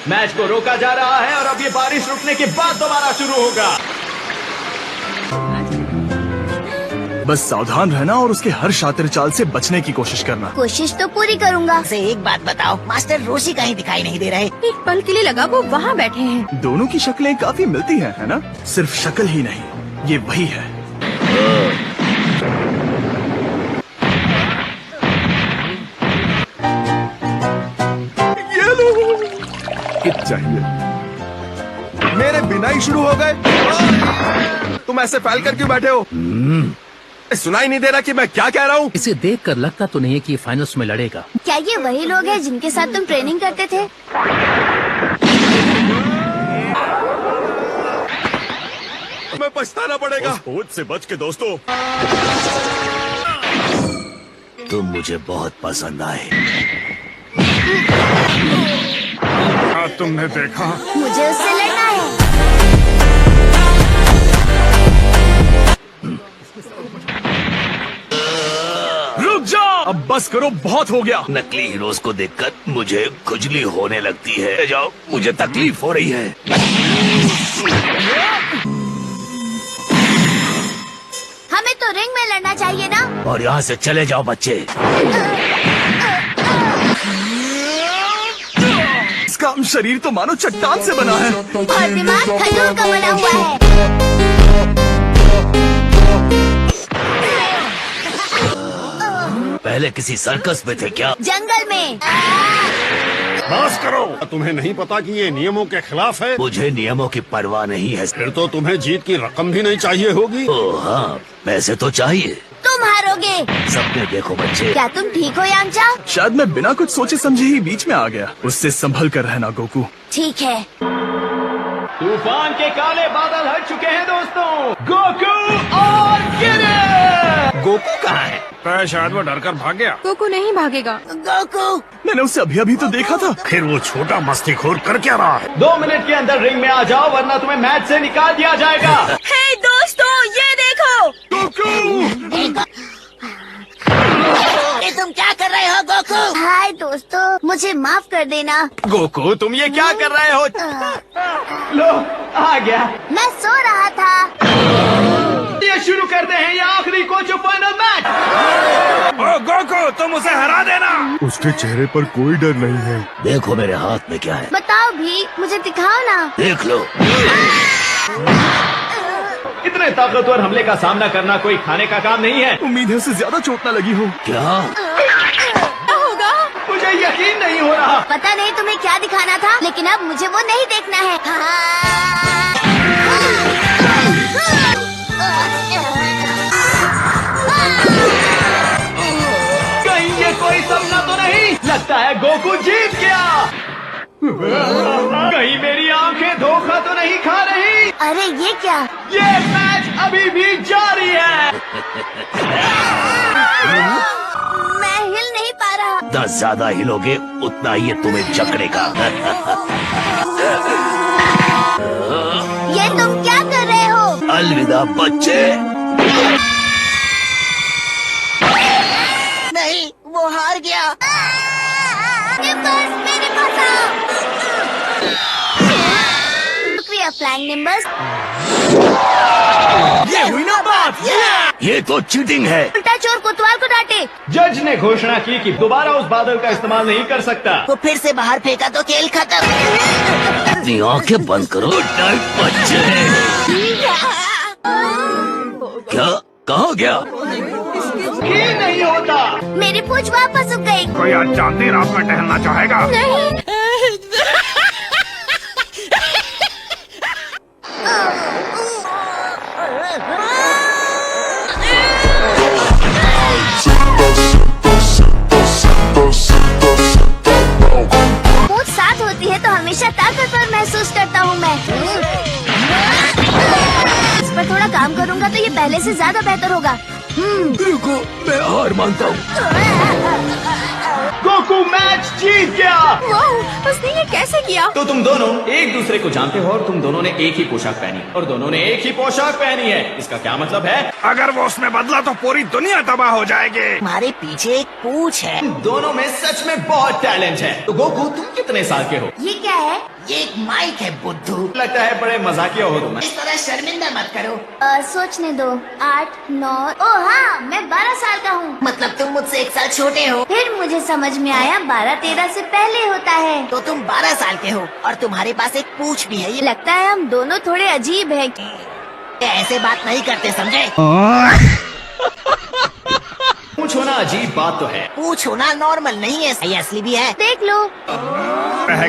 Match को रोका जा रहा है और अब ये बारिश रुकने के बाद दोबारा शुरू होगा। बस सावधान रहना और उसके हर शातिर चाल से बचने की कोशिश करना। कोशिश तो पूरी करूँगा। से एक बात बताओ, मास्टर रोशी कहीं दिखाई नहीं दे रहे। एक पल के लिए लगा वो वहाँ बैठे हैं। दोनों की शक्लें काफी मिलती हैं, है ना? सिर्फ शक्ल ही नहीं, ये वही है। ये लो, किट चाहिए। मेरे बिना ही शुरू हो गए। तुम ऐसे फैल कर क्यों बैठे हो? सुनाई नहीं दे रहा कि मैं क्या कह रहा हूँ? इसे देखकर लगता तो नहीं है कि ये फाइनल्स में लड़ेगा। क्या ये वही लोग हैं जिनके साथ तुम ट्रेनिंग करते थे? मैं पछताना पड़ेगा। स्पोर्ट्स से बच के दोस्तों। तुम मुझे बहुत पसंद आए। तुमने देखा? मुझे उससे लड़ना है। रुक जाओ, अब बस करो, बहुत हो गया। नकली हीरोज को देखकर मुझे खुजली होने लगती है। जाओ, मुझे तकलीफ हो रही है। हमें तो रिंग में लड़ना चाहिए ना? और यहाँ से चले जाओ बच्चे। इसका शरीर तो मानो चट्टान से बना है और दिमाग खजूर का बना हुआ है। पहले किसी सर्कस में थे क्या? जंगल में। बस करो। तुम्हें नहीं पता कि ये नियमों के खिलाफ है? मुझे नियमों की परवाह नहीं है। फिर तो तुम्हें जीत की रकम भी नहीं चाहिए होगी। ओह हाँ, पैसे तो चाहिए। तुम हारोगे। सपने देखो बच्चे। क्या तुम ठीक हो यामचा? शायद मैं बिना कुछ सोचे समझे ही बीच में आ गया। उससे संभल कर रहना गोकू। ठीक है। तूफान के काले बादल हट चुके हैं दोस्तों। गोकू और गिरे। गोकू कहाँ है? शायद वो डर कर भाग गया। गोकू नहीं भागेगा। गोकू, मैंने उसे अभी अभी तो देखा था। फिर वो छोटा मस्तीखोर कर क्या रहा है? 2 मिनट के अंदर रिंग में आ जाओ वरना तुम्हें मैच से निकाल दिया जाएगा। हे दोस्तों, ये देखो। ये तुम क्या कर रहे हो गोकू? हाय दोस्तों, मुझे माफ कर देना। गोकू तुम ये क्या कर रहे हो? लो आ गया। मैं सो रहा था। ये शुरू करते हैं ये आखिरी क्वार्टर फाइनल मैच। ओ गोकू, तुम उसे हरा देना। उसके चेहरे पर कोई डर नहीं है। देखो मेरे हाथ में क्या है। बताओ भी, मुझे दिखाओ ना। देख लो। इतने ताकतवर हमले का सामना करना कोई खाने का काम नहीं है। उम्मीद है उसे ज्यादा चोट न लगी हो। क्या होगा? मुझे यकीन नहीं हो रहा। पता नहीं तुम्हें क्या दिखाना था, लेकिन अब मुझे वो नहीं देखना है। कहीं ये कोई सपना तो नहीं? लगता है गोकू जीत गया। कहीं मेरी आंखें धोखा तो नहीं खा रही? अरे ये क्या? ये मैच अभी भी जारी है। मैं हिल नहीं पा रहा। 10 ज्यादा हिलोगे उतना ही ये तुम्हें जकड़ेगा। ये तुम क्या कर रहे हो? अलविदा बच्चे। नहीं, वो हार गया। निम्बस, मेरे पास आओ। शुक्रिया फ्लाइंग निम्बस। ये हुई ना बात। ये तो चीटिंग है। उल्टा चोर कोतवाल को डांटे। जज ने घोषणा की कि दोबारा उस बादल का इस्तेमाल नहीं कर सकता। वो फिर से बाहर फेंका तो खेल खत्म। अपनी आंखें बंद करो। टाइट बच्चे। क्या? कहाँ गया? ये नहीं होता। मेरी पूंछ वापस उग गई। कोई आज चांदी रात में टहलना चाहेगा? नहीं। पूंछ साथ होती है तो हमेशा ताकतवर महसूस करता हूँ मैं। इस पर थोड़ा काम करूँगा तो ये पहले से ज्यादा बेहतर होगा। रुको, मैं हार मानता हूँ। गोकू गोकू मैच जीत गया। वाह, उसने ये कैसे किया? तो तुम दोनों एक दूसरे को जानते हो और तुम दोनों ने एक ही पोशाक पहनी और दोनों ने एक ही पोशाक पहनी है। इसका क्या मतलब है? अगर वो उसमें बदला तो पूरी दुनिया तबाह हो जाएगी। तुम्हारे पीछे एक पूछ है। तुम दोनों में सच में बहुत टैलेंट है। तो गोकू तुम कितने साल के हो? ये क्या है? ये एक माइक है बुद्धू। लगता है बड़े मजाकिया हो तुम। इस तरह शर्मिंदा मत करो। सोचने दो। 8, 9। ओह हाँ, मैं 12 साल का हूँ। मतलब तुम मुझसे 1 साल छोटे हो। फिर मुझे समझ में आया 12-13 से पहले होता है। तो तुम 12 साल के हो और तुम्हारे पास एक पूछ भी है। ये लगता है हम दोनों थोड़े अजीब हैं। ऐसे बात नहीं करते, समझे? पूछ होना अजीब बात तो है। पूछ होना नॉर्मल नहीं है, ये असली भी है। देख लो।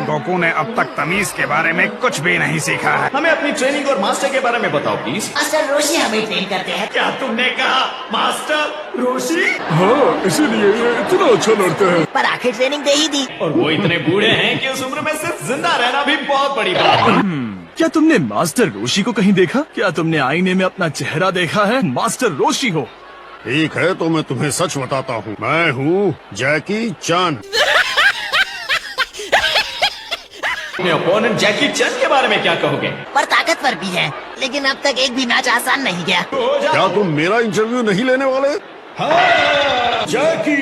गोकू ने अब तक तमीज के बारे में कुछ भी नहीं सीखा है। हमें अपनी ट्रेनिंग और मास्टर के बारे में बताओ प्लीज। मास्टर रोशी हमें ट्रेन करते हैं। क्या तुमने कहा मास्टर रोशी? हाँ, इसीलिए ये इतना अच्छा लड़ता है। पर आखिर ट्रेनिंग दे ही दी। और वो इतने बूढ़े हैं कि उस उम्र में सिर्फ जिंदा रहना भी बहुत बड़ी बात है। क्या तुमने मास्टर रोशी को कहीं देखा? क्या तुमने आईने में अपना चेहरा देखा है? मास्टर रोशी हो। ठीक है, तो मैं तुम्हें सच बताता हूँ। मैं हूँ जैकी चैन। अपने ओपोनेंट जैकी चैन के बारे में क्या कहोगे? पर ताकतवर भी है, लेकिन अब तक एक भी मैच आसान नहीं गया। क्या तुम मेरा इंटरव्यू नहीं लेने वाले? हाँ, जैकी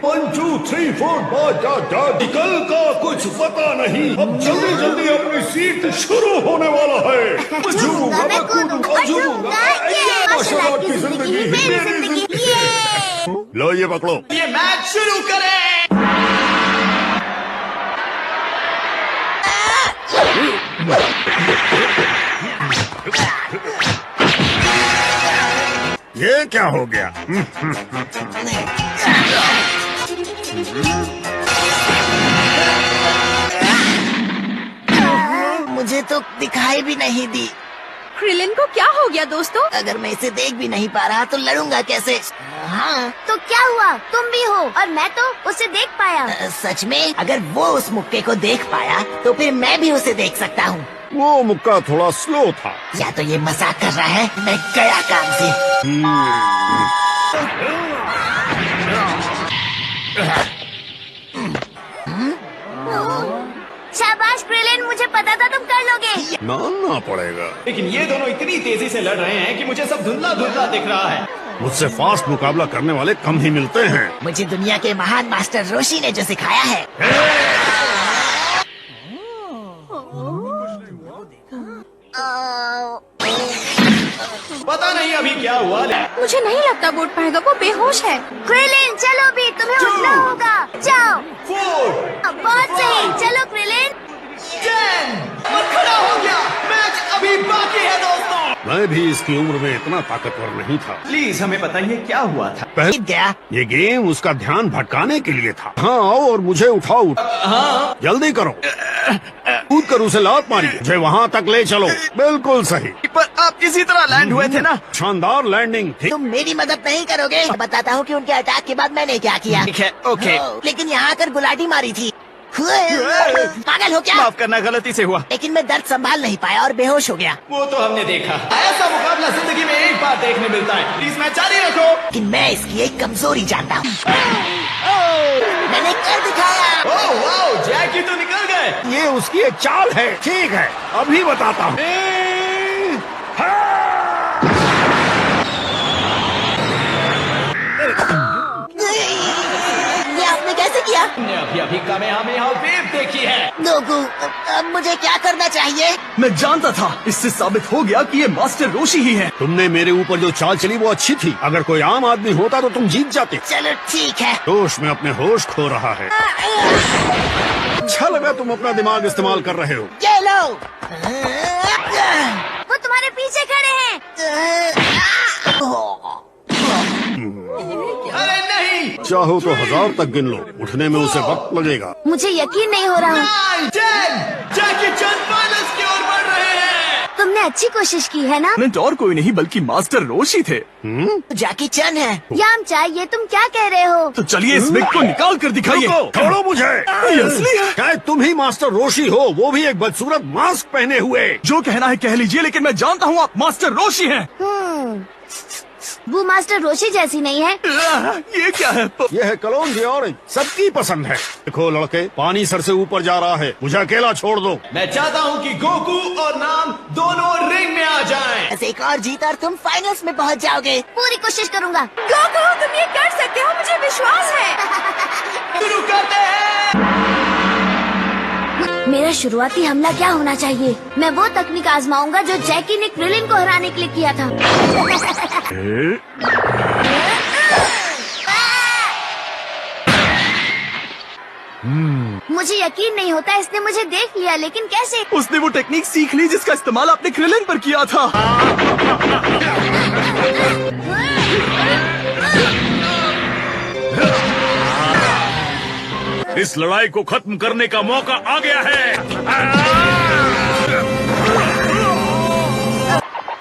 1 2 3 4 5 निकल का कुछ पता नहीं। अब जल्दी जल्दी अपनी सीट शुरू होने वाला है। झूमूंगा, मैं कूदूंगा, झूमूंगा, ये मार्शल आर्ट की जिंदगी, मेरी जिंदगी, ये। लो ये पकड़ो। ये मैच शुरू करें। ये क्या हो गया? मुझे तो दिखाई भी नहीं दी। क्रिलिन को क्या हो गया दोस्तों? अगर मैं इसे देख भी नहीं पा रहा तो लड़ूंगा कैसे? हाँ, तो क्या हुआ? तुम भी हो और मैं तो उसे देख पाया। सच में अगर वो उस मुक्के को देख पाया तो फिर मैं भी उसे देख सकता हूँ। वो मुक्का थोड़ा स्लो था। या तो ये मजाक कर रहा है, मैं गया काम से। शाबाश क्रिलिन, मुझे पता था तुम कर लोगे। मानना पड़ेगा। लेकिन ये दोनों इतनी तेजी से लड़ रहे हैं कि मुझे सब धुंधला धुंधला दिख रहा है। मुझसे फास्ट मुकाबला करने वाले कम ही मिलते हैं। मुझे दुनिया के महान मास्टर रोशी ने जो सिखाया है। पता नहीं अभी क्या हुआ। मुझे नहीं लगता वोट पाएगा, वो बेहोश है। क्रिलिन चलो भी, तुम्हें उठना होगा। जाओ। 4 बहुत सही, चलो क्रिलिन। 10 और खड़ा हो गया। मैच अभी बाकी है दोस्तों। मैं भी इसकी उम्र में इतना ताकतवर नहीं था। प्लीज हमें बताइए क्या हुआ था। जीत गया। ये गेम उसका ध्यान भटकाने के लिए था। हाँ आओ और मुझे उठाओ। हाँ जल्दी करो, कूद कर उसे लात मारी। मुझे वहाँ तक ले चलो। बिल्कुल सही। पर आप इसी तरह लैंड हुए थे ना? शानदार लैंडिंग थी। तुम मेरी मदद नहीं करोगे? बताता हूँ कि उनके अटैक के बाद मैंने क्या किया। ठीक है, ओके। लेकिन यहाँ आकर गुलाटी मारी थी। पागल हो क्या? माफ करना, गलती से हुआ। लेकिन मैं दर्द संभाल नहीं पाया और बेहोश हो गया। वो तो हमने देखा। ऐसा मुकाबला जिंदगी में एक बार देखने मिलता है। प्लीज मैच जारी रखो। लेकिन मैं इसकी एक कमजोरी जानता हूँ। मैंने कर दिखाया। ओह वाओ, जैकी तो निकल गए। ये उसकी एक चाल है। ठीक है, अभी बताता हूँ। ये आपने कैसे किया? हमने अभी अभी कामयाबी वेव देखी है। गोकू, अब मुझे क्या करना चाहिए? मैं जानता था, इससे साबित हो गया कि ये मास्टर रोशी ही है। तुमने मेरे ऊपर जो चाल चली वो अच्छी थी। अगर कोई आम आदमी होता तो तुम जीत जाते। चलो ठीक है। जोश में अपने होश खो रहा है। अच्छा लगा तुम अपना दिमाग इस्तेमाल कर रहे हो। ये लो। वो तुम्हारे पीछे खड़े हैं। अरे नहीं। चाहो तो 1000 तक गिन लो, उठने में उसे वक्त लगेगा। मुझे यकीन नहीं हो रहा। 9 10 जैकी चैन फाइनल्स की ओर बढ़ रहे हैं। तुमने अच्छी कोशिश की है ना? और कोई नहीं बल्कि मास्टर रोशी थे। जैकी चैन है। यामचा, ये तुम क्या कह रहे हो? तो चलिए इस विग को निकाल कर दिखाइए। रुको, छोड़ो मुझे। ये असली है। शायद तुम ही मास्टर रोशी हो, वो भी एक बदसूरत मास्क पहने हुए। जो कहना है कह लीजिए, लेकिन मैं जानता हूँ आप मास्टर रोशी हैं। वो मास्टर रोशी जैसी नहीं है। ये क्या है? ये है कलोन दी ऑरेंज, सबकी पसंद है। देखो लड़के, पानी सर से ऊपर जा रहा है, मुझे अकेला छोड़ दो। मैं चाहता हूँ कि गोकू और नाम दोनों रिंग में आ जाएं। बस एक और जीत और तुम फाइनल्स में पहुंच जाओगे। पूरी कोशिश करूँगा। गोकू तुम ये कर सकते हो, मुझे विश्वास है। शुरू करते हैं। मेरा शुरुआती हमला क्या होना चाहिए? मैं वो तकनीक आजमाऊंगा जो जैकी ने क्रिलिन को हराने के लिए किया था। मुझे यकीन नहीं होता इसने मुझे देख लिया, लेकिन कैसे? उसने वो टेक्निक सीख ली जिसका इस्तेमाल आपने क्रिलिन पर किया था। इस लड़ाई को खत्म करने का मौका आ गया है।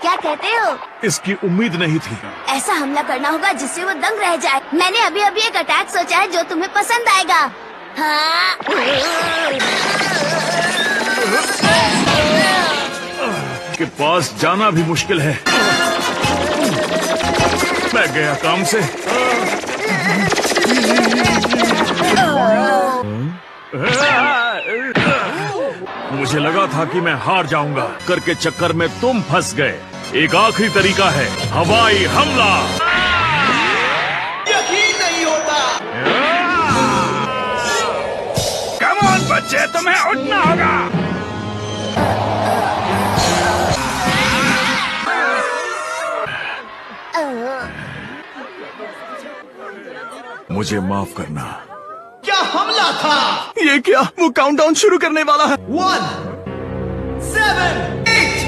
क्या कहते हो? इसकी उम्मीद नहीं थी। ऐसा हमला करना होगा जिससे वो दंग रह जाए। मैंने अभी अभी एक अटैक सोचा है जो तुम्हें पसंद आएगा। हाँ। के पास जाना भी मुश्किल है। मैं गया काम से। मुझे लगा था कि मैं हार जाऊंगा, करके चक्कर में तुम फंस गए। एक आखिरी तरीका है, हवाई हमला। यकीन नहीं होता। कम ऑन बच्चे, तुम्हें उठना होगा। मुझे माफ करना। क्या हमला था? ये क्या? वो काउंटडाउन शुरू करने वाला है। 1, 7, 8।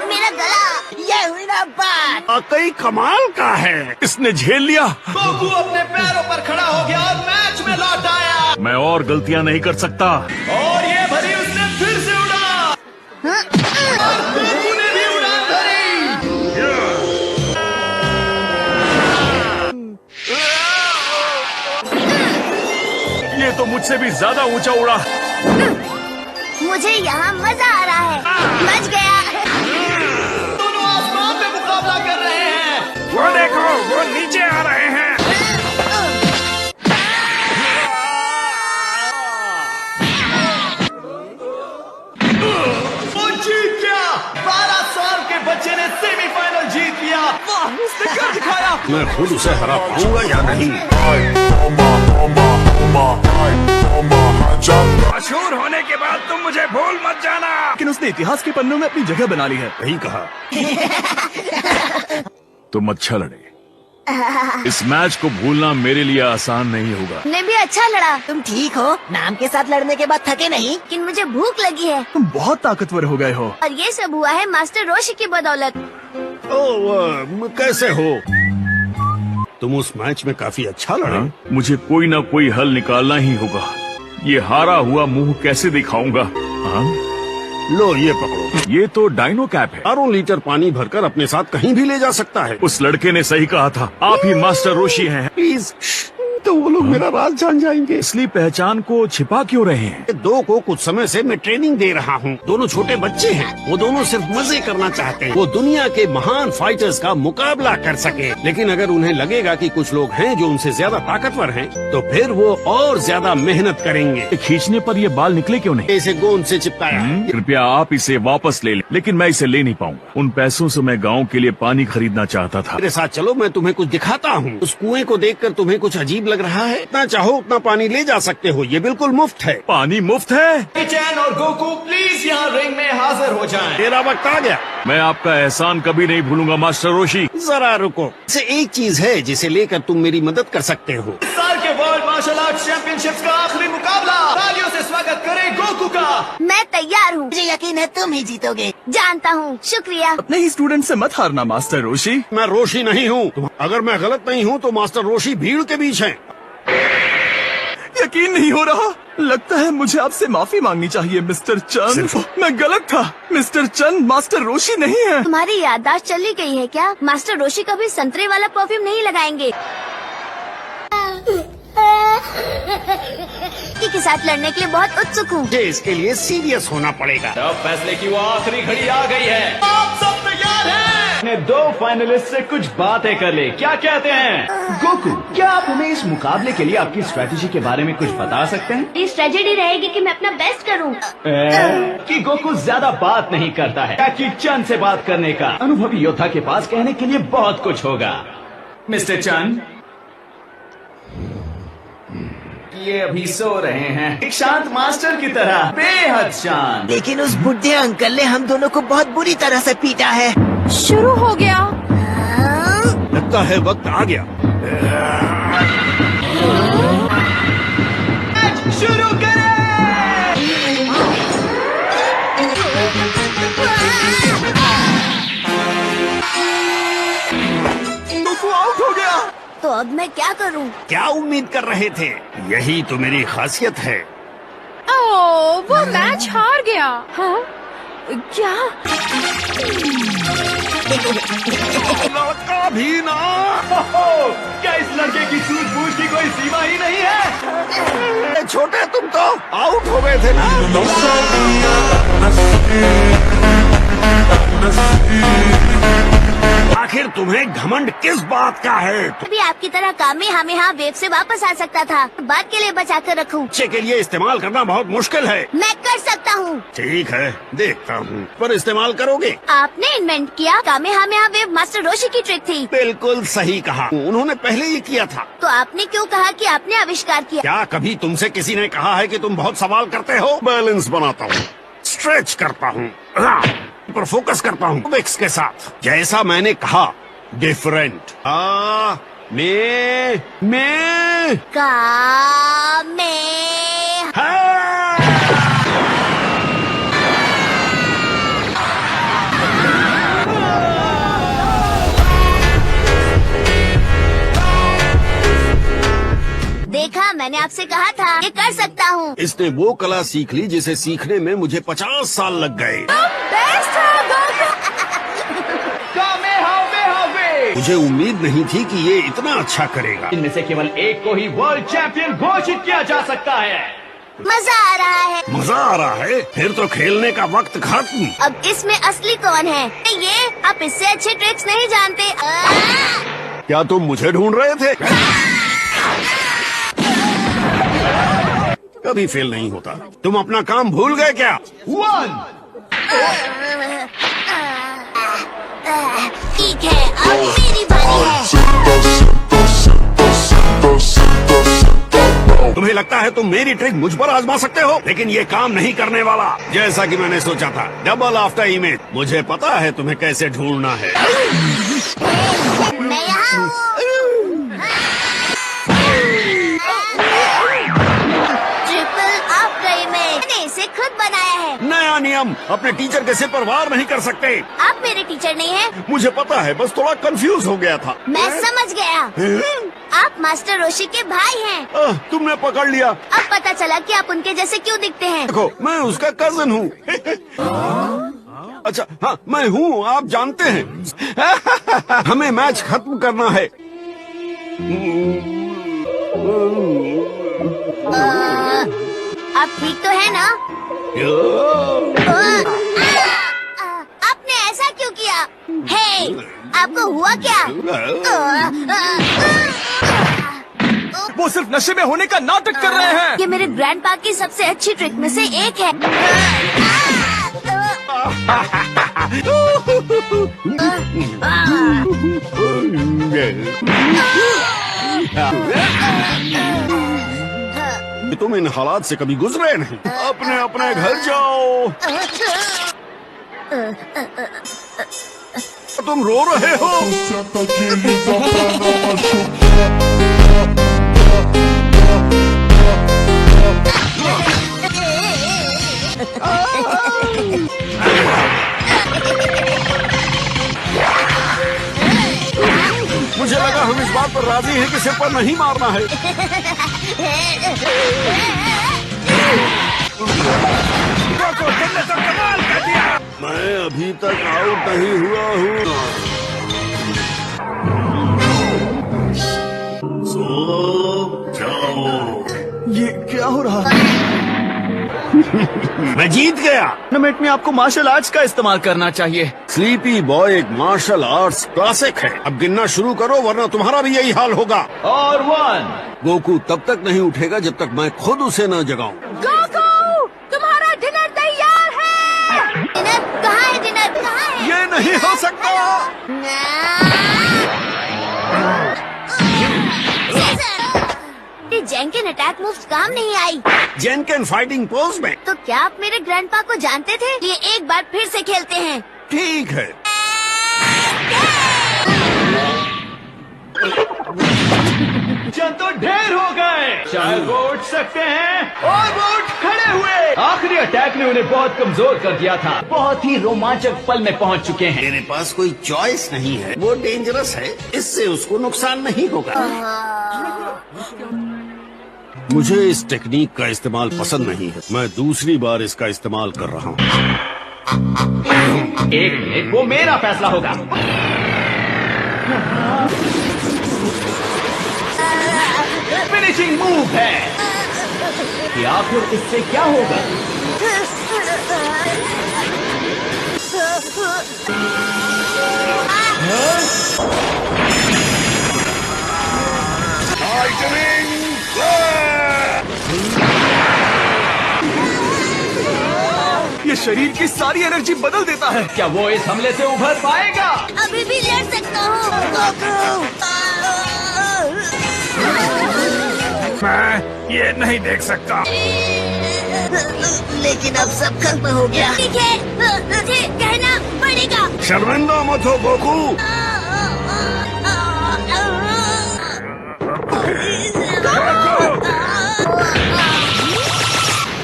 मेरा गला। ये हुई ना बात। कई कमाल का है। इसने झेल लिया। गोकू अपने पैरों पर खड़ा हो गया और मैच में लौट आया। मैं और गलतियां नहीं कर सकता। और ये भरी उसने फिर से उड़ा। और गोकू ने भी उड़ान भरी। ये तो मुझसे भी ज्यादा ऊंचा उड़ा। मुझे यहाँ मजा आ रहा है। बच गया। दोनों आसमान में मुकाबला कर रहे हैं। वो देखो, वो नीचे आ रहे हैं। वो जीत गया। 12 साल के बच्चे ने सेमीफाइनल जीत लिया। वाह, उसने कर दिखाया। मैं खुद उसे हरा पाऊंगा या नहीं? मशहूर होने के बाद तुम मुझे भूल मत जाना। लेकिन उसने इतिहास के पन्नों में अपनी जगह बना ली है। वही कहा। तुम अच्छा लड़े। इस मैच को भूलना मेरे लिए आसान नहीं होगा। मैं भी अच्छा लड़ा, तुम ठीक हो? नाम के साथ लड़ने के बाद थके नहीं? लेकिन मुझे भूख लगी है। तुम बहुत ताकतवर हो गए हो। और ये सब हुआ है मास्टर रोशी की बदौलत। कैसे हो? तुम उस मैच में काफी अच्छा लड़े। मुझे कोई ना कोई हल निकालना ही होगा। ये हारा हुआ मुंह कैसे दिखाऊंगा? हाँ? लो ये पकड़ो। ये तो डायनो कैप है। 12 लीटर पानी भरकर अपने साथ कहीं भी ले जा सकता है। उस लड़के ने सही कहा था, आप ही मास्टर रोशी हैं। प्लीज, तो वो लोग मेरा राज जान जाएंगे। इसलिए पहचान को छिपा क्यों रहे हैं? ये दो को कुछ समय से मैं ट्रेनिंग दे रहा हूँ। दोनों छोटे बच्चे हैं। वो दोनों सिर्फ मजे करना चाहते हैं। वो दुनिया के महान फाइटर्स का मुकाबला कर सके। लेकिन अगर उन्हें लगेगा कि कुछ लोग हैं जो उनसे ज्यादा ताकतवर हैं, तो फिर वो और ज्यादा मेहनत करेंगे। खींचने पर ये बाल निकले क्यों नहीं? इसे गोंद से चिपकाया है। कृपया आप इसे वापस ले लें। लेकिन मैं इसे ले नहीं पाऊंगा। उन पैसों से मैं गांव के लिए पानी खरीदना चाहता था। मेरे साथ चलो, मैं तुम्हें कुछ दिखाता हूँ। उस कुएं को देखकर तुम्हें कुछ अजीब लग रहा है? इतना चाहो उतना पानी ले जा सकते हो। ये बिल्कुल मुफ्त है। पानी मुफ्त है? चैन और गोकू प्लीज यहाँ रिंग में हाजिर हो जाएं। तेरा वक्त आ गया। मैं आपका एहसान कभी नहीं भूलूंगा मास्टर रोशी। जरा रुको। इसे एक चीज है जिसे लेकर तुम मेरी मदद कर सकते हो। इस साल के वर्ल्ड मार्शल आर्ट चैंपियनशिप्स का आखिरी मुकाबला। तालियों से स्वागत करें गोकू का। मैं तैयार हूँ। मुझे यकीन है तुम ही जीतोगे। जानता हूँ, शुक्रिया। अपने ही स्टूडेंट से मत हारना मास्टर रोशी। मैं रोशी नहीं हूँ। अगर मैं गलत नहीं हूँ तो मास्टर रोशी भीड़ के बीच हैं। यकीन नहीं हो रहा। लगता है मुझे आपसे माफी मांगनी चाहिए मिस्टर चंद। मैं गलत था। मिस्टर चंद मास्टर रोशी नहीं है। तुम्हारी याददाश्त चली गई है क्या? मास्टर रोशी कभी संतरे वाला परफ्यूम नहीं लगाएंगे। के साथ लड़ने के लिए बहुत उत्सुक हूँ। मुझे इसके लिए सीरियस होना पड़ेगा। अब फैसले की वो आखिरी घड़ी आ गई है। आप सब तैयार हैं? ने दो फाइनलिस्ट से कुछ बातें कर ले, क्या कहते हैं? गोकू, क्या आप हमें इस मुकाबले के लिए आपकी स्ट्रेटेजी के बारे में कुछ बता सकते हैं? मेरी स्ट्रेटेजी रहेगी कि मैं अपना बेस्ट करूँ। कि गोकू ज्यादा बात नहीं करता है, जैकी चंद से बात करने का अनुभवी योद्धा के पास कहने के लिए बहुत कुछ होगा। मिस्टर चंद, ये अभी सो रहे हैं, एक शांत मास्टर की तरह, बेहद शांत। लेकिन उस बुढ़े अंकल ने हम दोनों को बहुत बुरी तरह से पीटा है। शुरू हो गया। लगता है वक्त आ गया। शुरू करें। गोकू आउट हो गया। तो अब मैं क्या करूँ? क्या उम्मीद कर रहे थे? यही तो मेरी खासियत है। ओह, वो मैच हार गया। हाँ? क्या? लड़का भी ना। क्या इस लड़के की सूझबूझ की कोई सीमा ही नहीं है? छोटे तुम तो आउट हो गए थे ना। आखिर तुम्हें घमंड किस बात का है? अभी आपकी तरह कामेहामेहा वेव से वापस आ सकता था, बाद के लिए बचा कर रखूं। बच्चे के लिए इस्तेमाल करना बहुत मुश्किल है। मैं कर सकता हूँ। ठीक है, देखता हूँ, पर इस्तेमाल करोगे? आपने इन्वेंट किया, कामेहामेहा वेव मास्टर रोशी की ट्रिक थी। बिल्कुल सही कहा, उन्होंने पहले ही किया था। तो आपने क्यों कहा कि आपने आविष्कार किया? क्या कभी तुमसे किसी ने कहा है कि तुम बहुत सवाल करते हो? बैलेंस बनाता हूँ, स्ट्रेच करता हूँ, पर फोकस करता हूँ विक्स के साथ। जैसा मैंने कहा, डिफरेंट। मैं कामे देखा, मैंने आपसे कहा था ये कर सकता हूँ। इसने वो कला सीख ली जिसे सीखने में मुझे 50 साल लग गए। बेस्ट है गोकू। मुझे उम्मीद नहीं थी कि ये इतना अच्छा करेगा। इनमें से केवल एक को ही वर्ल्ड चैंपियन घोषित किया जा सकता है। मजा आ रहा है। मजा आ रहा है? फिर तो खेलने का वक्त खत्म। अब इसमें असली कौन है? ये आप इससे अच्छे ट्रिक्स नहीं जानते। क्या तुम मुझे ढूंढ रहे थे? कभी फेल नहीं होता। तुम अपना काम भूल गए क्या? ठीक है, अब मेरी बारी है। तुम्हें लगता है तुम मेरी ट्रिक मुझ पर आजमा सकते हो, लेकिन ये काम नहीं करने वाला, जैसा कि मैंने सोचा था। Double after image. मुझे पता है तुम्हें कैसे ढूंढना है। मैं यहाँ हूँ। Triple after image. मैंने इसे खुद बनाया है। नया नियम, अपने टीचर के सिर पर वार नहीं कर सकते। आप मेरे टीचर नहीं हैं। मुझे पता है, बस थोड़ा कंफ्यूज हो गया था। मैं समझ गया। आप मास्टर रोशी के भाई हैं। तुमने पकड़ लिया। अब पता चला कि आप उनके जैसे क्यों दिखते हैं। देखो, मैं उसका कजन हूँ। अच्छा, हाँ, मैं हूँ, आप जानते हैं। हमें मैच खत्म करना है। आप ठीक तो है ना? आपने ऐसा क्यों किया? हे, आपको हुआ क्या? वो सिर्फ नशे में होने का नाटक कर रहे हैं। ये मेरे ग्रैंडपा की सबसे अच्छी ट्रिक में से एक है। तुम इन हालात से कभी गुजरे नहीं। अपने अपने घर जाओ। तुम रो रहे हो। मुझे लगा हम इस बात पर राजी हैं कि सिर पर नहीं मारना है। तुमने तो कमाल कर दिया। मैं अभी तक आउट नहीं हुआ हूँ। सो जाओ। हो रहा? मैं जीत गया। टूर्नामेंट में आपको मार्शल आर्ट्स का इस्तेमाल करना चाहिए। स्लीपी बॉय एक मार्शल आर्ट्स क्लासिक है। अब गिनना शुरू करो वरना तुम्हारा भी यही हाल होगा। और 1। गोकू तब तक नहीं उठेगा जब तक मैं खुद उसे न जगाऊं। गोकू, तुम्हारा डिनर तैयार है। डिनर कहाँ है? डिनर कहाँ है? ये नहीं हो सकता। जेंकिन अटैक मूव्स काम नहीं आई। जेनकिन फाइटिंग पोज में। तो क्या आप मेरे ग्रैंडपा को जानते थे? ये एक बार फिर से खेलते हैं। ठीक है। जन तो ढेर हो गए। शायद वो उठ सकते हैं और वो उठ खड़े हुए। आखिरी अटैक ने उन्हें बहुत कमजोर कर दिया था। बहुत ही रोमांचक पल में पहुंच चुके हैं। मेरे पास कोई चॉइस नहीं है। वो डेंजरस है, इससे उसको नुकसान नहीं होगा। मुझे इस टेक्निक का इस्तेमाल पसंद नहीं है। मैं दूसरी बार इसका इस्तेमाल कर रहा हूँ। 1 मिनट, वो मेरा फैसला होगा। फिनिशिंग मूव है कि आखिर इससे क्या होगा। ये शरीर की सारी एनर्जी बदल देता है। क्या वो इस हमले से उभर पाएगा? अभी भी लड़ सकता हूँ। मैं ये नहीं देख सकता। लेकिन अब सब खत्म हो गया। ठीक है, मुझे कहना पड़ेगा। शर्मिंदा मत हो गोकू।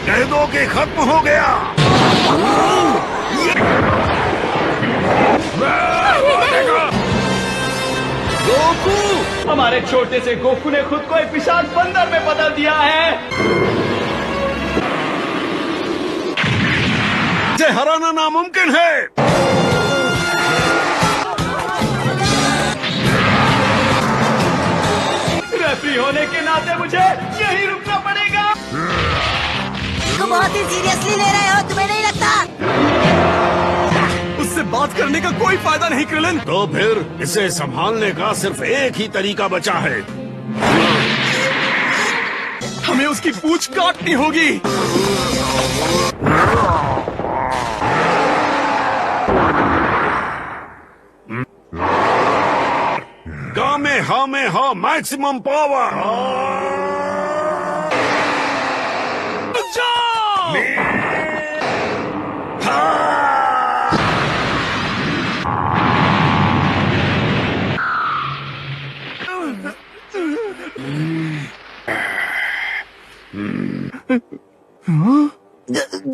कह दो कि खत्म हो गया। गोकू, हमारे छोटे से गोकू ने खुद को एक विशाल बंदर में बदल दिया है। इसे हराना नामुमकिन है। रेफरी होने के नाते मुझे यहीं रुकना पड़ेगा। तुम बहुत ही सीरियसली ले रहे हो, तुम्हें नहीं लगता? उससे बात करने का कोई फायदा नहीं क्रिलिन। तो फिर इसे संभालने का सिर्फ एक ही तरीका बचा है। हमें उसकी पूंछ काटनी होगी। गामे हामे हा मैक्सिमम पावर।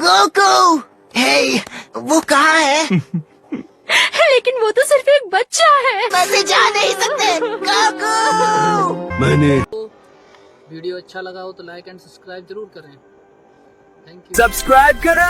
गोकू, हे, वो कहाँ है? लेकिन वो तो सिर्फ एक बच्चा है। वैसे जा नहीं सकते। गोकू। मैंने वीडियो अच्छा लगा हो तो लाइक एंड सब्सक्राइब जरूर करें। Thank you. सब्सक्राइब करो।